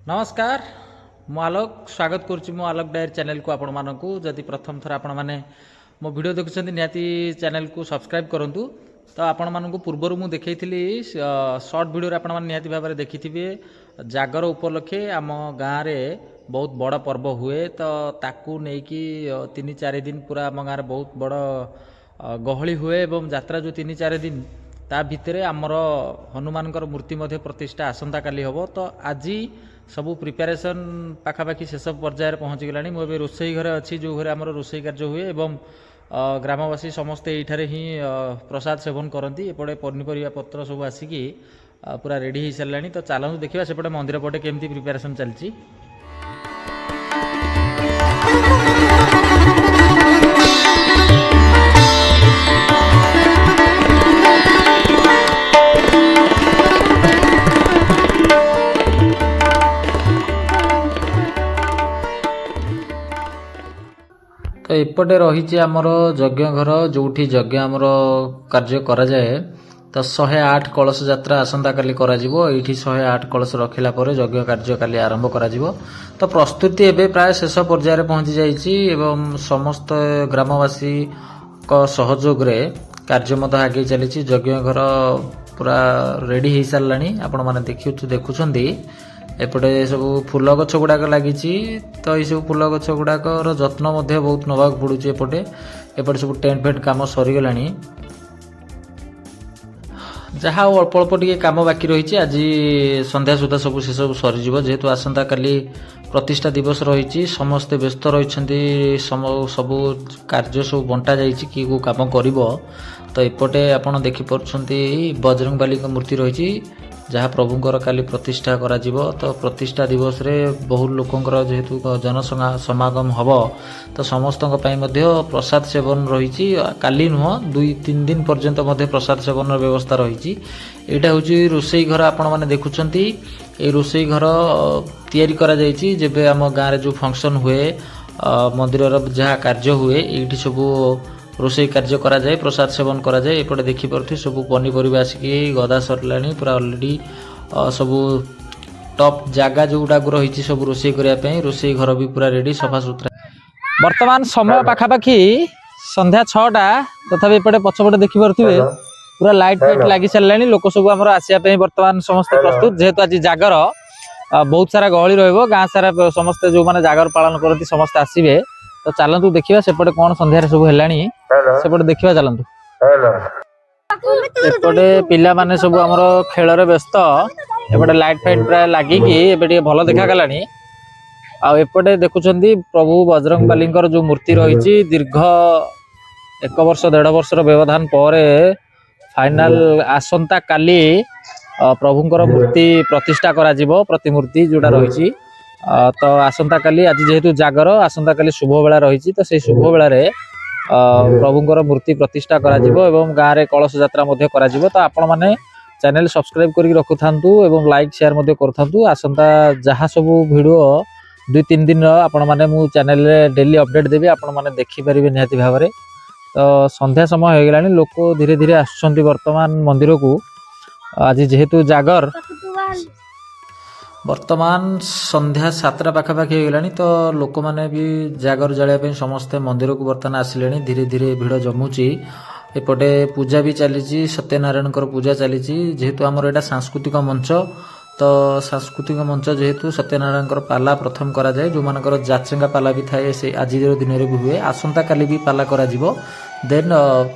नमस्कार मु आलोक स्वागत करुच्ची मो आलोक डायरी चैनल को आपण मानक जदि प्रथम थर आपण मैंने मो वीडियो देखुं निहाती चैनल को सब्सक्राइब करूँ तो आपण मानक पूर्वर मु देखी शॉर्ट वीडियो आपण मैंने निहाती भाव में देखी जागर उपलक्षे आम गाँव में बहुत बड़ पर्व हुए तो ताकू नहीं तीन चार दिन पूरा आम गाँव में बहुत बड़ गहली हुए एवं यात्रा जो तीन चार दिन ता भितर आमर हनुमान मूर्ति प्रतिष्ठा आसंता काली हम तो आज सबू प्रिपेरेसन पाखापाखि शेष पर्यायर पहुँची गलानी मुझे रोसई घरे अच्छी जो घरे आमर रोसई कार्य हुए एवं ग्रामवासी समस्ते ये ही प्रसाद सेवन करती एपटे पनीपरिया पत्र सब आसिकी पूरा रेडी हो सारे तो चलतु देखा सेपटे मंदिर पटे केमती प्रिपेरेसन चलती। तो एपटे रही आमर यज्ञ घर जो यज्ञ आमर कार्य करा जाए तो 108 कलश यात्रा आसंता काली करा जिवो एठी 108 कलश रखिला परे यज्ञ कार्य काली आरंभ करा जिवो तो प्रस्तुति एबे प्राय शेष पर्यायर पहुंची जाइछि एवं समस्त ग्रामवासी को सहयोग रे कार्य मत आगे चली यज्ञ घर पूरा रेडी हो सारानी आपण माने देखुछंदी एपटे सब फूल गछ गुड़ाक लगी तो ये सब फूल गछ गुड़ाक जत्न बहुत नवाक पड़ू एपटे एपटे सब टेंट फेंट कम सरीगला जहाँ अल्प अल्प टे कम बाकी रही आज संध्या सुधा सब से सब सरीज जेहेतु आसंता काली प्रतिष्ठा दिवस रही समस्ते व्यस्त रही सब कार्य सब बंटा जाइए कि कम कर तो एपटे आपड़ देखिपुंट बजरंगबाली मूर्ति रही जहाँ प्रभुंर काली प्रतिष्ठा करा जीवो तो प्रतिष्ठा दिवस रे बहुत लोकंकर जेहेतु जनसमागम हम तो समस्त प्रसाद सेवन रही काली नुह 2-3 दिन पर्यंत प्रसाद सेवन व्यवस्था रही यहाँ हूँ रोसई घर आपण मैंने देखुंट ये रोसई घर तैयारी करा जाइछि जेबे आम गाँव जो फंक्शन हुए मंदिर जहाँ कार्य हुए ये सब रोसई कार्य करा जाए प्रसाद सेवन करा जाए एपटे देखिपे सब पनीपरिया आसिकी गदा सरलानी पूरा ऑलरेडी सब टॉप जगह जो गुड़ाक रही सब रोसई करने रोसई घर भी पूरा रेडी सफा सुतरा वर्तमान समय पाखापाखि संध्या 6टा तथापि एपटे पछपटे देखिपे पूरा लाइट फाइट लगी सारे लोक सब आम आसापी बर्तमान समस्त प्रस्तुत जेहेतु आज जागर बहुत सारा गहली रहा गाँ सारा समस्ते जो मैंने जागर पालन करती समस्ते आसवे तो चलतु देखा सेपटे कौन संध्यार सब है सेपटे देखा चलतु एपटे पिला माने सब आमर खेल व्यस्त एपटे लाइट फाइट प्राय लगिकी भल देखा गलानी आएपटे देखुं प्रभु बजरंगबाली जो मूर्ति रही दीर्घ 1 वर्ष 1.5 वर्ष व्यवधान पर फाइनाल आसंता काली प्रभुंर मूर्ति प्रतिष्ठा करा जिवो प्रतिमूर्ति जोड़ा रही तो आसंता काली आज जेहेतु जागर आसंता काली शुभ बेला रही तो से शुभ बेला प्रभुंर मूर्ति प्रतिष्ठा करा जिवो एवं गाँव में कलश यात्रा करा जिवो तो आपण माने चैनल सब्सक्राइब करके रखुथांतु एवं लाइक शेयर करूँ आसंता जहाँ सब वीडियो 2-3 दिन आपण माने मु चैनल डेली अपडेट देवी आपण माने देखि परिबे निहाती भाव में तो संध्या समय हो गलानी लोक धीरे धीरे आसुछंती वर्तमान मंदिर को आज जेहेतु जागर वर्तमान संध्या 7टा पाखापाखि हो गलानी तो लोक मैंने भी जागर जालिया समस्ते मंदिर को बर्तमान आसिले धीरे धीरे भिड़ जमुची एपटे पूजा भी चली सत्यनारायण पूजा चली जेहेतु आमर यहाँ सांस्कृतिक मंच तो सांस्कृतिक मंच जेहेतु सत्यनारायण पाला प्रथम करा जाए जो मानकर जाचेंगा पाला भी थाए से आज दिन में भी हुए आसंता काली भी पाला करा जिवो देन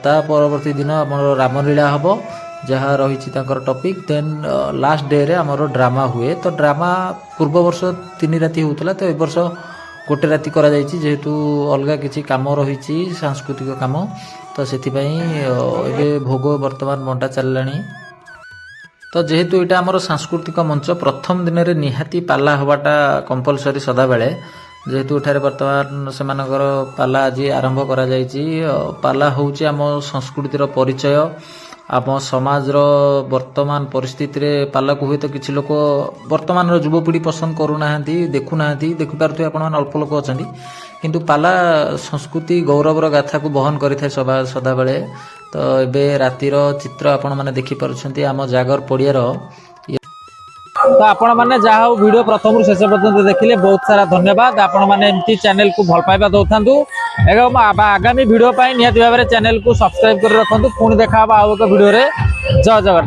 ता परवर्ती दिन आमर रामलीला हम जहाँ रही टॉपिक देन लास्ट डे रे आमर ड्रामा हुए तो ड्रामा पूर्व वर्ष 3 राति होता तो ए वर्ष 1 राति करा जाइछि जेहेतु अलग किसी काम रही सांस्कृतिक काम तो से भोग वर्तमान बंटा चललानी तो जेहेतु यहाँ आमर सांस्कृतिक मंच प्रथम दिन में निहाती पाला हवाटा कंपलसरी सदा बेले जेहेतु एठारे वर्तमान से पाला आज आरंभ करा जाइछि पाला होउछि आम संस्कृतिर परिचय आम समाज वर्तमान परिस्थिति रे पाला को हुए तो किसी लोग वर्तमान युवपीढ़ी पसंद करूना देखुना देखिपे आप अल्प लोक अच्छा किंतु पाला संस्कृति गौरवर गाथा को बहन करें सदा बेले तो एबे रातिर चित्र आपण मैंने देखिपुंट आम जागर पड़ियार तो आपण मैंने जहाँ हो वीडियो प्रथम शेष पर्यंत देखिले बहुत सारा धन्यवाद। आपण मैंने एमती चैनल को भल पाइबा दौथांतु एवं आगामी वीडियो निहाती भाव चैनल को सब्सक्राइब कर रखु। पुणी देखा आउ एक वीडियो रे। जय जगन्नाथ।